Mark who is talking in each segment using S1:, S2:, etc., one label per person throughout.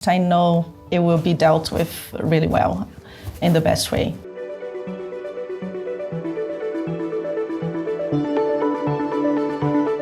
S1: I know it will be dealt with really well in the best way.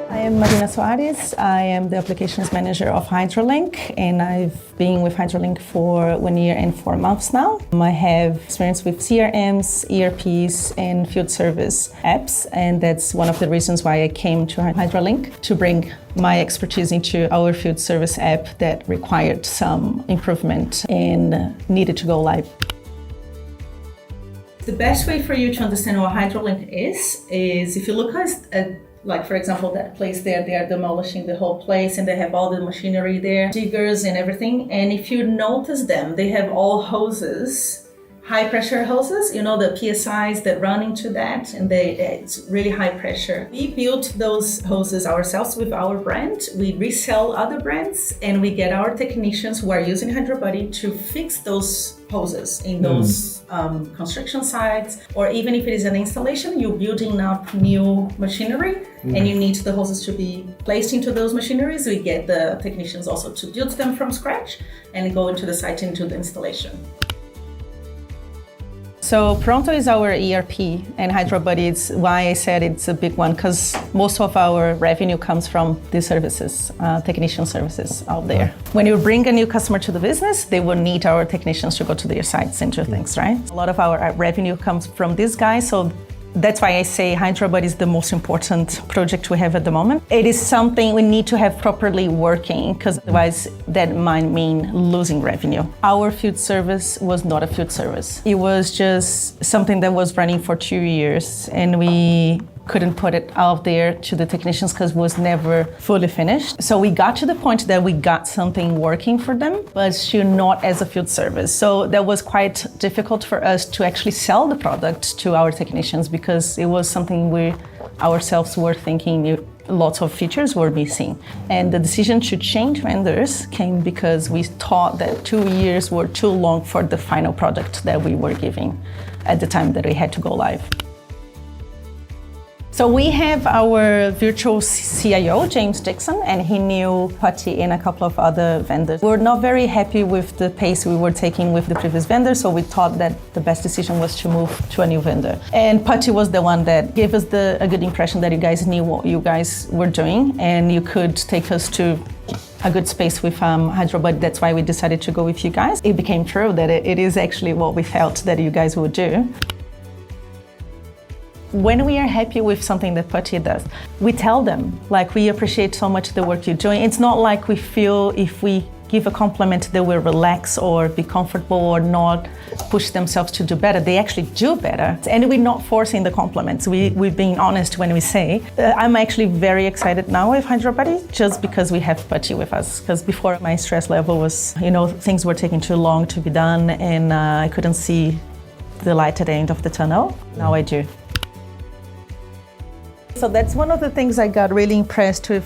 S1: I am Marina Suarez. I am the applications manager of Hydraulink, and I've been with Hydraulink for 1 year and 4 months now. I have experience with CRMs, ERPs, and field service apps, and that's one of the reasons why I came to Hydraulink, to bring my expertise into our field service app that required some improvement and needed to go live. The best way for you to understand what Hydraulink is if you look at, like, for example, that place there, they are demolishing the whole place and they have all the machinery there, diggers and everything. And if you notice them, they have all hoses, high pressure hoses, you know, the PSIs that run into that, and it's really high pressure. We built those hoses ourselves with our brand. We resell other brands, and we get our technicians who are using HydroBuddy to fix those hoses in those construction sites, or even if it is an installation, you're building up new machinery and you need the hoses to be placed into those machineries. We get the technicians also to build them from scratch and go into the site and do the installation. So Pronto is our ERP, and HydroBuddy is why I said it's a big one, because most of our revenue comes from these services, technician services out there. When you bring a new customer to the business, they will need our technicians to go to their sites and do things, right? A lot of our revenue comes from these guys, so that's why I say HydroBuddy is the most important project we have at the moment. It is something we need to have properly working, because otherwise that might mean losing revenue. Our field service was not a field service. It was just something that was running for 2 years, and we couldn't put it out there to the technicians because it was never fully finished. So we got to the point that we got something working for them, but still not as a field service. So that was quite difficult for us to actually sell the product to our technicians, because it was something we ourselves were thinking lots of features were missing. And the decision to change vendors came because we thought that 2 years were too long for the final product that we were giving at the time that we had to go live. So we have our virtual CIO, James Dixon, and he knew Putti and a couple of other vendors. We were not very happy with the pace we were taking with the previous vendor, so we thought that the best decision was to move to a new vendor. And Putti was the one that gave us a good impression that you guys knew what you guys were doing, and you could take us to a good space with HydroBuddy. That's why we decided to go with you guys. It became true that it is actually what we felt that you guys would do. When we are happy with something that Putti does, we tell them, like, we appreciate so much the work you're doing. It's not like we feel if we give a compliment they will relax or be comfortable or not push themselves to do better. They actually do better. And we're not forcing the compliments. We're being honest when we say. I'm actually very excited now with HydroBuddy just because we have Putti with us. Because before, my stress level was, things were taking too long to be done, and I couldn't see the light at the end of the tunnel. Now I do. So that's one of the things I got really impressed with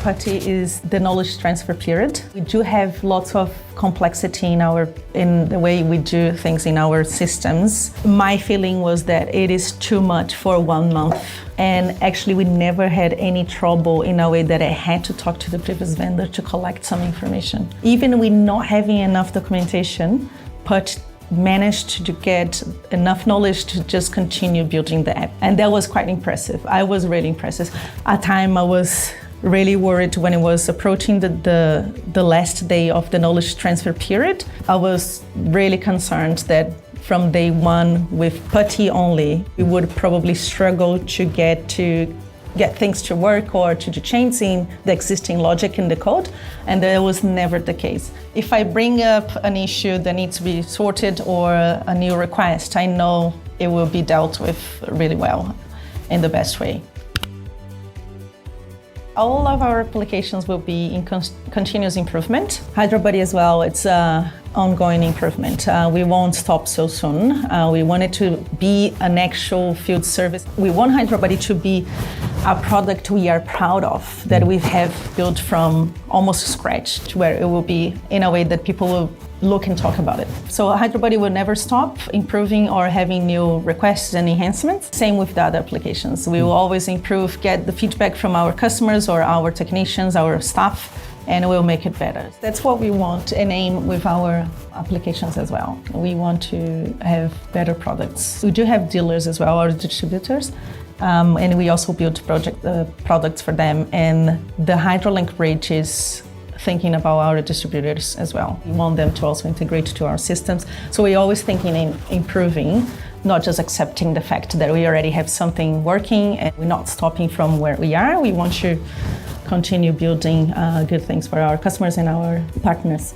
S1: Putti is the knowledge transfer period. We do have lots of complexity in the way we do things in our systems. My feeling was that it is too much for 1 month. And actually we never had any trouble in a way that I had to talk to the previous vendor to collect some information. Even with not having enough documentation, Putti managed to get enough knowledge to just continue building the app. And that was quite impressive. I was really impressed. At time I was really worried when it was approaching the last day of the knowledge transfer period. I was really concerned that from day one with Putti only, we would probably struggle to get things to work or to change in the existing logic in the code, and that was never the case. If I bring up an issue that needs to be sorted or a new request, I know it will be dealt with really well in the best way. All of our applications will be in continuous improvement. HydroBuddy as well, it's ongoing improvement. We won't stop so soon. We want it to be an actual field service. We want HydroBuddy to be a product we are proud of, that we have built from almost scratch, to where it will be in a way that people will look and talk about it. So HydroBuddy will never stop improving or having new requests and enhancements. Same with the other applications. We will always improve, get the feedback from our customers or our technicians, our staff, and we'll make it better. That's what we want and aim with our applications as well. We want to have better products. We do have dealers as well, our distributors, and we also build products for them. And the Hydraulink bridge is thinking about our distributors as well. We want them to also integrate to our systems. So we're always thinking in improving, not just accepting the fact that we already have something working and we're not stopping from where we are. We want to continue building good things for our customers and our partners.